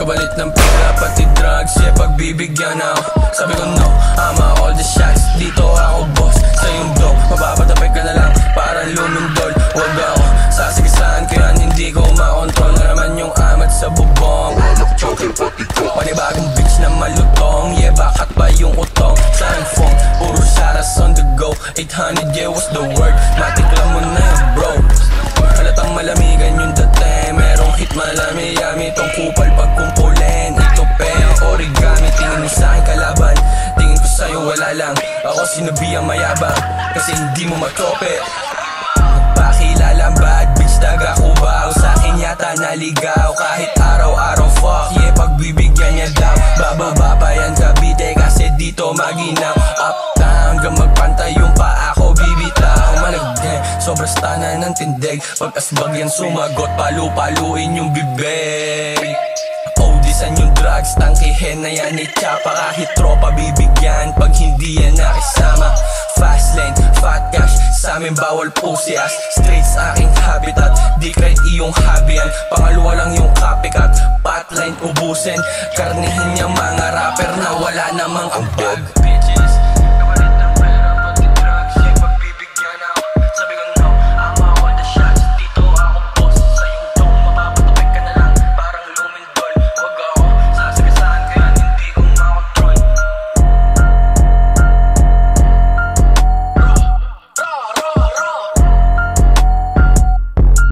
Kabalit ng pera pati drugs, yeah, pagbibigyan ako. Sabi ko no, ama all the shots, dito ako boss. Sa iyong dough, mapapatapay ka na lang parang lumindol. Huwag ako sasigasahan kaya hindi ko makontrol. Na naman yung amat sa bubong. Panibagong bitch na malutong, yeah, bakat ba yung utong? Saan phone, puro saras on the go. 800, yeah, what's the word? Matikla mo na yun, bro. Halatang malamigan yung dati. Merong hit malami-yami tong kupal pagkumpulin. Ito pe ang origami. Tingin mo sa'kin kalaban, tingin ko sa'yo wala lang. Ako sinabihang mayabang, kasi hindi mo matrope. Nagpakilala bad bitch, taga Cubao. Sa'kin yata naligaw, kahit araw-araw fuck, yeah, pagbibigyan niya daw. Bababa pa yan Cavite, kasi dito maginaw. Uptown, hanggang magpantay yung paa ko bibitaw. Malagde, sobra stana ng tindig. Pag-asbag yan sumagot, palu-paluin yung bibig. Odisan yung drugs, tangkihin na yan itchapa. Kahit tropa bibigyan, pag hindi yan nakisama. Fast lane, fat cash, sa amin bawal pusias. Straight sa aking habitat, di kahit iyong hobby yan. Pangalawa lang yung copycat, patline ubusin. Karnihin yung mga rapper na wala namang ambag.